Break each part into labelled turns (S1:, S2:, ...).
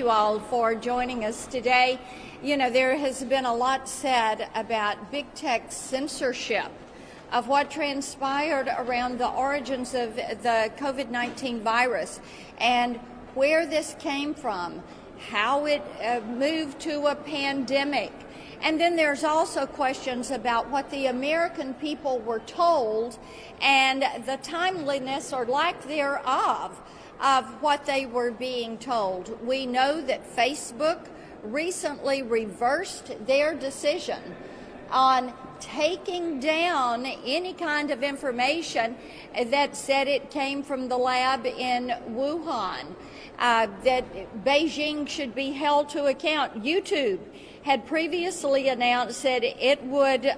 S1: you all for joining us today. You know, there has been a lot said about big tech censorship of what transpired around the origins of the COVID-19 virus and where this came from, how it moved to a pandemic. And then there's also questions about what the American people were told and the timeliness or lack thereof of what they were being told. We know that Facebook recently reversed their decision on taking down any kind of information that said it came from the lab in Wuhan, that Beijing should be held to account. YouTube had previously announced that it would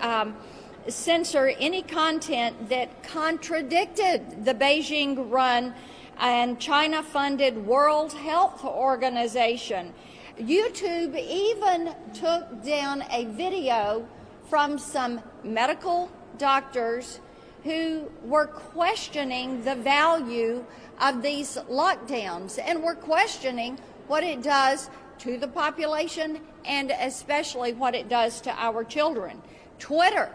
S1: censor any content that contradicted the Beijing-run and China-funded World Health Organization. YouTube even took down a video from some medical doctors who were questioning the value of these lockdowns and were questioning what it does to the population and especially what it does to our children. Twitter,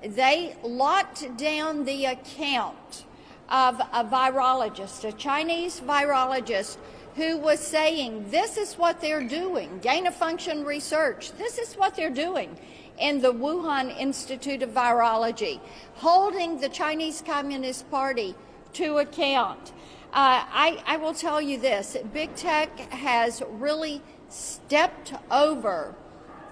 S1: they locked down the account of a virologist, a Chinese virologist, who was saying this is what they're doing, gain-of-function research, this is what they're doing in the Wuhan Institute of Virology, holding the Chinese Communist Party to account. I will tell you this, big tech has really stepped over,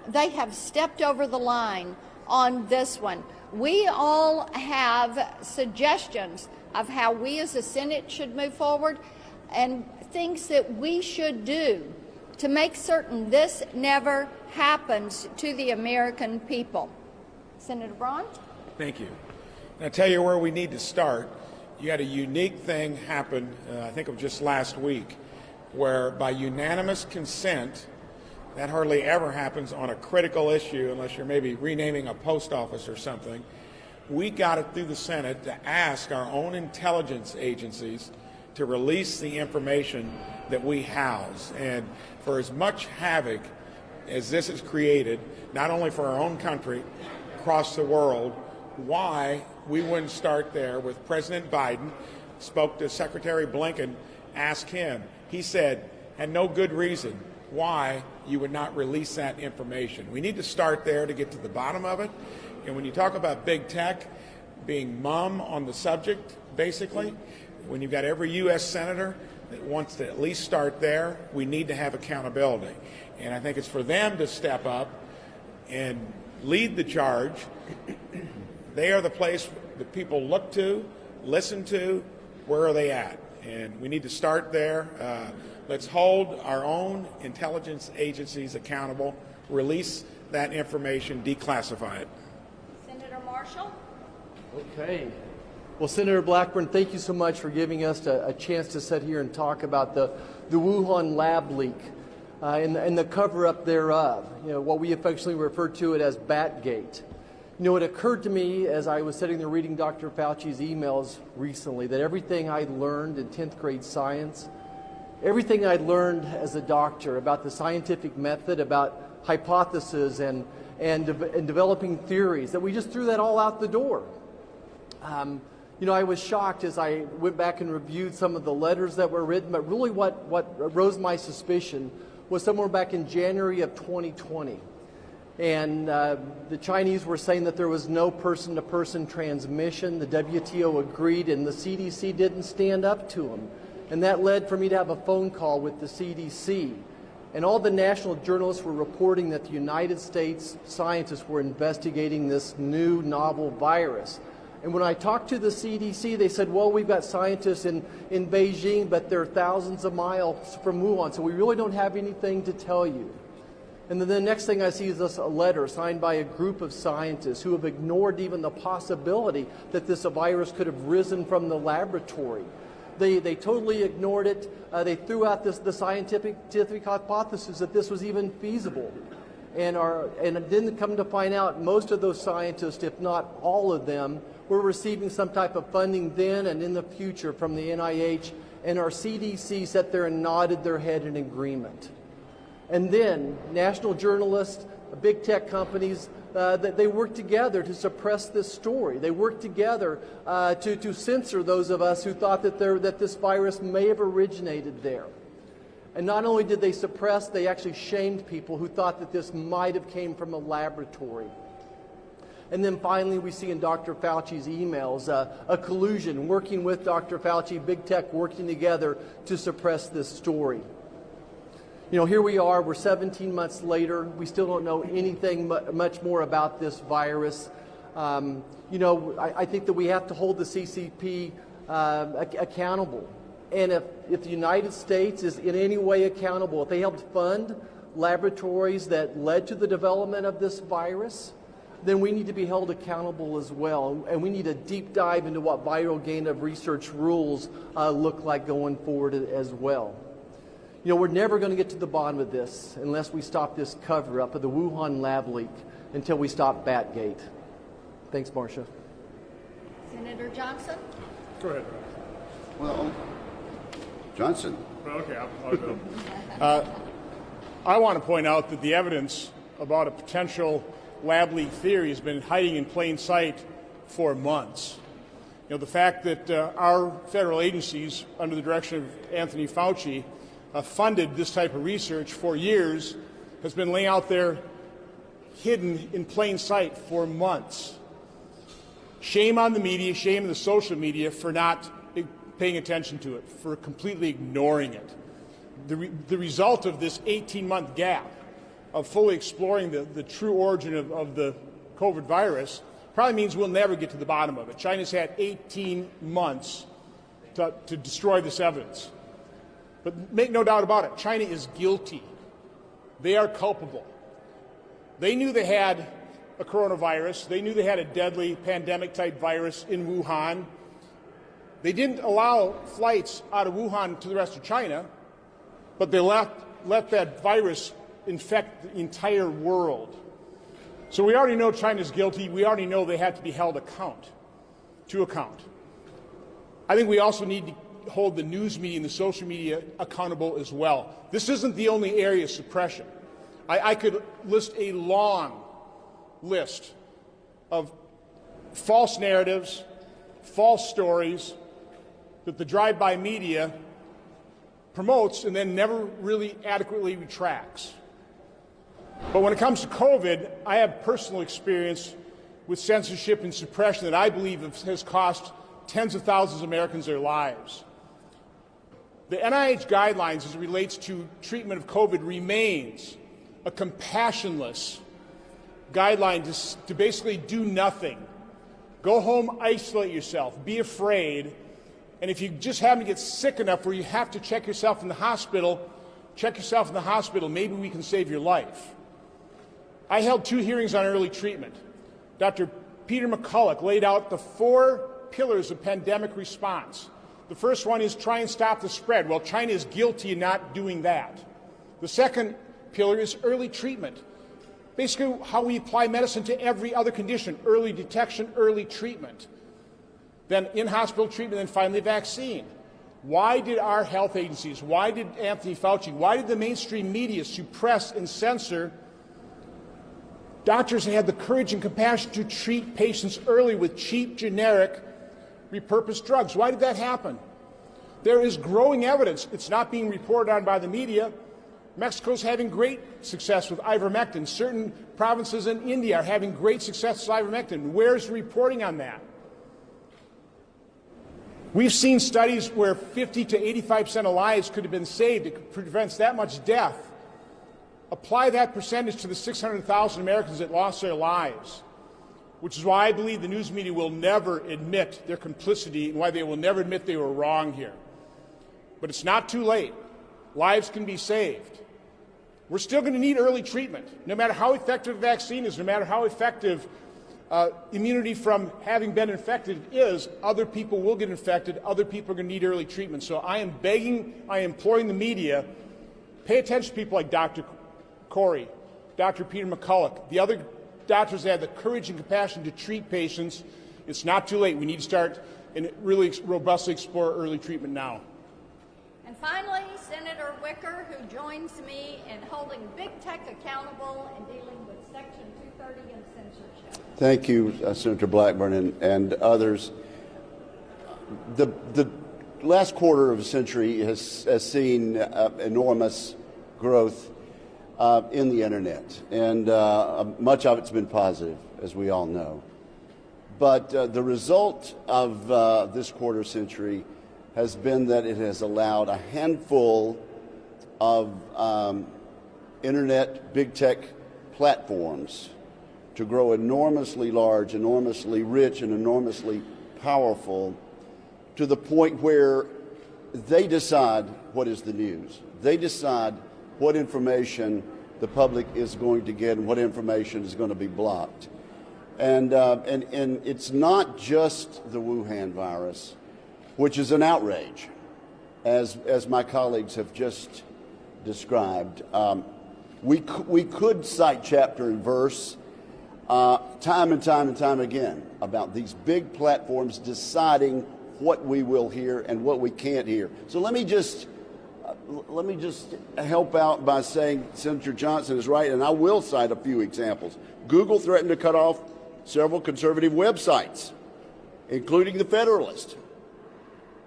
S1: they have stepped over the line on this one. We all have suggestions of how we as a Senate should move forward and things that we should do to make certain this never happens to the American people. Senator Braun?
S2: Thank you. And I'll tell you where we need to start. You had a unique thing happen, I think it was just last week, where by unanimous consent, that hardly ever happens on a critical issue unless you're maybe renaming a post office or something. We got it through the Senate to ask our own intelligence agencies to release the information that we house. And for as much havoc as this has created, not only for our own country, across the world, why we wouldn't start there with President Biden, spoke to Secretary Blinken, asked him. He said, had no good reason why you would not release that information. We need to start there to get to the bottom of it. And when you talk about big tech being mum on the subject, basically, when you've got every U.S. senator that wants to at least start there, we need to have accountability. And I think it's for them to step up and lead the charge. They are the place that people look to, listen to, where are they at? And we need to start there. Let's hold our own intelligence agencies accountable, release that information, declassify it.
S1: Senator Marshall?
S3: Okay. Well, Senator Blackburn, thank you so much for giving us a chance to sit here and talk about the Wuhan lab leak and the cover-up thereof, you know, what we affectionately refer to it as Batgate. You know, it occurred to me as I was sitting there reading Dr. Fauci's emails recently that everything I learned in 10th grade science, everything I learned as a doctor about the scientific method, about hypotheses and developing theories, that we just threw that all out the door. You know, I was shocked as I went back and reviewed some of the letters that were written, but really what rose my suspicion was somewhere back in January of 2020. And the Chinese were saying that there was no person-to-person transmission. The WTO agreed, and the CDC didn't stand up to them. And that led for me to have a phone call with the CDC. And all the national journalists were reporting that the United States scientists were investigating this new novel virus. And when I talked to the CDC, they said, well, we've got scientists in Beijing, but they're thousands of miles from Wuhan, so we really don't have anything to tell you. And then the next thing I see is this a letter signed by a group of scientists who have ignored even the possibility that this virus could have risen from the laboratory. They totally ignored it. They threw out the scientific hypothesis that this was even feasible. And didn't come to find out most of those scientists, if not all of them, were receiving some type of funding then and in the future from the NIH and our CDC sat there and nodded their head in agreement. And then national journalists, big tech companies, they worked together to suppress this story. They worked together to censor those of us who thought that this virus may have originated there. And not only did they suppress, they actually shamed people who thought that this might have came from a laboratory. And then finally, we see in Dr. Fauci's emails a collusion, working with Dr. Fauci, big tech working together to suppress this story. You know, here we are, we're 17 months later. We still don't know anything much more about this virus. You know, I think that we have to hold the CCP accountable. And if the United States is in any way accountable, if they helped fund laboratories that led to the development of this virus, then we need to be held accountable as well. And we need a deep dive into what viral gain of research rules look like going forward as well. You know, we're never going to get to the bottom of this unless we stop this cover-up of the Wuhan lab leak until we stop Batgate. Thanks, Marcia.
S1: Senator Johnson?
S4: Go ahead.
S5: Well, Johnson.
S4: Okay, I'll go. I want to point out that the evidence about a potential lab leak theory has been hiding in plain sight for months. You know, the fact that our federal agencies, under the direction of Anthony Fauci, funded this type of research for years has been laying out there hidden in plain sight for months. Shame on the media, shame on the social media for not paying attention to it, for completely ignoring it. The result of this 18-month gap of fully exploring the true origin of the COVID virus probably means we'll never get to the bottom of it. China's had 18 months to destroy this evidence. But make no doubt about it, China is guilty. They are culpable. They knew they had a coronavirus. They knew they had a deadly pandemic-type virus in Wuhan. They didn't allow flights out of Wuhan to the rest of China, but they let that virus infect the entire world. So we already know China's guilty. We already know they have to be held to account. I think we also need to hold the news media and the social media accountable as well. This isn't the only area of suppression. I could list a long list of false narratives, false stories that the drive-by media promotes and then never really adequately retracts. But when it comes to COVID, I have personal experience with censorship and suppression that I believe has cost tens of thousands of Americans their lives. The NIH guidelines as it relates to treatment of COVID remains a compassionless guideline to basically do nothing. Go home, isolate yourself, be afraid, and if you just happen to get sick enough where you have to check yourself in the hospital, maybe we can save your life. I held 2 hearings on early treatment. Dr. Peter McCulloch laid out the 4 pillars of pandemic response. The first one is try and stop the spread. Well, China is guilty in not doing that. The second pillar is early treatment. Basically, how we apply medicine to every other condition, early detection, early treatment. Then in-hospital treatment, and finally vaccine. Why did our health agencies, why did Anthony Fauci, why did the mainstream media suppress and censor doctors that had the courage and compassion to treat patients early with cheap, generic, repurposed drugs? Why did that happen? There is growing evidence. It's not being reported on by the media. Mexico's having great success with ivermectin. Certain provinces in India are having great success with ivermectin. Where's the reporting on that? We've seen studies where 50 to 85% of lives could have been saved. It prevents that much death. Apply that percentage to the 600,000 Americans that lost their lives, which is why I believe the news media will never admit their complicity and why they will never admit they were wrong here. But it's not too late. Lives can be saved. We're still going to need early treatment. No matter how effective the vaccine is, no matter how effective immunity from having been infected is, other people will get infected. Other people are going to need early treatment. So I am imploring the media, pay attention to people like Dr. Corey, Dr. Peter McCulloch, the other doctors that have the courage and compassion to treat patients. It's not too late. We need to start and really robustly explore early treatment now.
S1: finally, Senator Wicker, who joins me in holding big tech accountable and dealing with Section 230 and censorship.
S5: Thank you, Senator Blackburn and others. The last quarter of a century has seen enormous growth in the internet, and much of it's been positive, as we all know. But the result of this quarter century has been that it has allowed a handful of internet big tech platforms to grow enormously large, enormously rich, and enormously powerful, to the point where they decide what is the news. They decide what information the public is going to get and what information is going to be blocked. And it's not just the Wuhan virus, which is an outrage, as my colleagues have just described. We could cite chapter and verse time and time again about these big platforms deciding what we will hear and what we can't hear. So let me just help out by saying Senator Johnson is right, and I will cite a few examples. Google threatened to cut off several conservative websites, including The Federalist.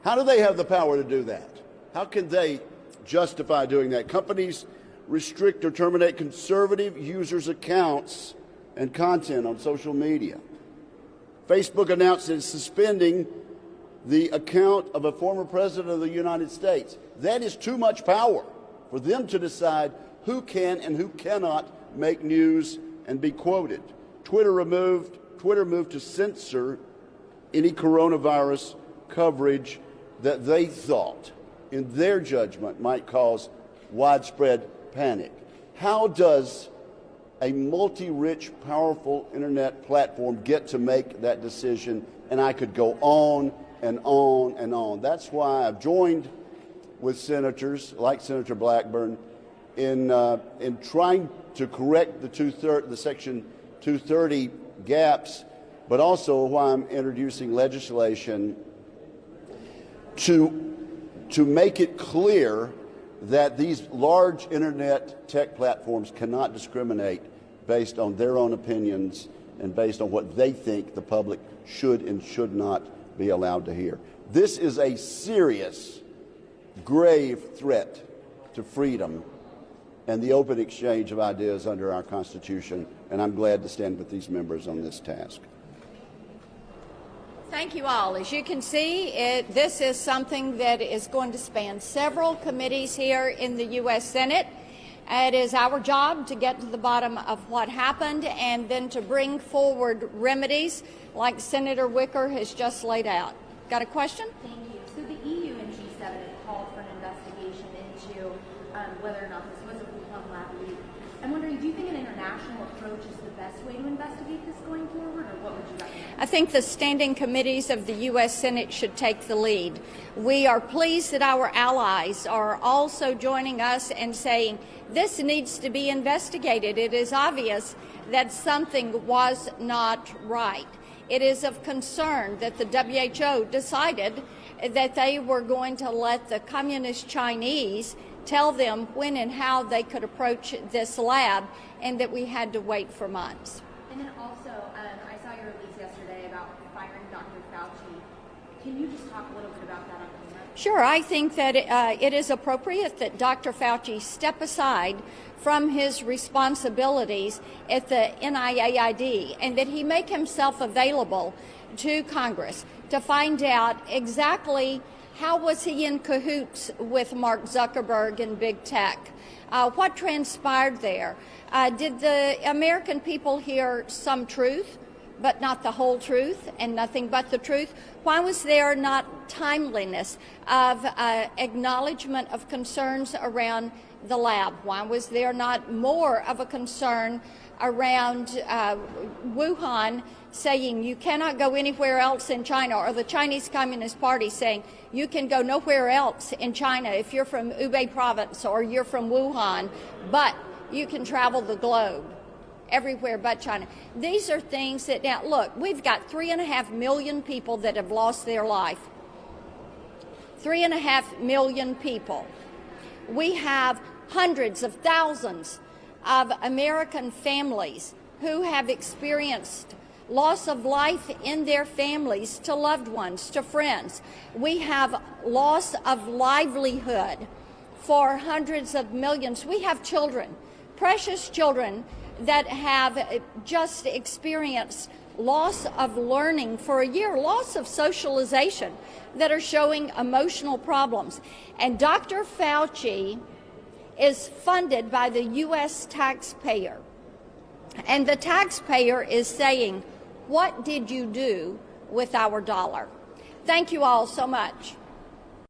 S5: How do they have the power to do that? How can they justify doing that? Companies restrict or terminate conservative users' accounts and content on social media. Facebook announced it's suspending the account of a former president of the United States. That is too much power for them to decide who can and who cannot make news and be quoted. Twitter moved to censor any coronavirus coverage that they thought, in their judgment, might cause widespread panic. How does a multi-rich, powerful internet platform get to make that decision? And I could go on and on and on. That's why I've joined with senators like Senator Blackburn in trying to correct the Section 230 gaps, but also why I'm introducing legislation to make it clear that these large internet tech platforms cannot discriminate based on their own opinions and based on what they think the public should and should not be allowed to hear. This is a serious, grave threat to freedom and the open exchange of ideas under our Constitution, and I'm glad to stand with these members on this task.
S1: Thank you all. As you can see, this is something that is going to span several committees here in the U.S. Senate. It is our job to get to the bottom of what happened and then to bring forward remedies like Senator Wicker has just laid out. Got a question?
S6: Thank you. So the EU and G7 have called for an investigation into whether or not this was a Wuhan lab leak. I'm wondering, do you think an international approach is the best way to investigate this going forward, or what would you recommend?
S1: I think the standing committees of the U.S. Senate should take the lead. We are pleased that our allies are also joining us and saying this needs to be investigated. It is obvious that something was not right. It is of concern that the WHO decided that they were going to let the communist Chinese tell them when and how they could approach this lab, and that we had to wait for months.
S6: And then also, I saw your release yesterday about firing Dr. Fauci. Can you just talk a little bit about that on camera?
S1: Sure. I think that it is appropriate that Dr. Fauci step aside from his responsibilities at the NIAID and that he make himself available to Congress to find out exactly how was he in cahoots with Mark Zuckerberg and big tech. What transpired there? Did the American people hear some truth, but not the whole truth and nothing but the truth? Why was there not timeliness of acknowledgement of concerns around the lab? Why was there not more of a concern around Wuhan saying you cannot go anywhere else in China, or the Chinese Communist Party saying you can go nowhere else in China if you're from Hubei province or you're from Wuhan, but you can travel the globe everywhere but China. These are things that, now look, we've got 3.5 million people that have lost their life. 3.5 million people. We have hundreds of thousands of American families who have experienced loss of life in their families to loved ones, to friends. We have loss of livelihood for hundreds of millions. We have children, precious children, that have just experienced loss of learning for a year, loss of socialization, that are showing emotional problems. And Dr. Fauci is funded by the U.S. taxpayer. And the taxpayer is saying, what did you do with our dollar? Thank you all so much.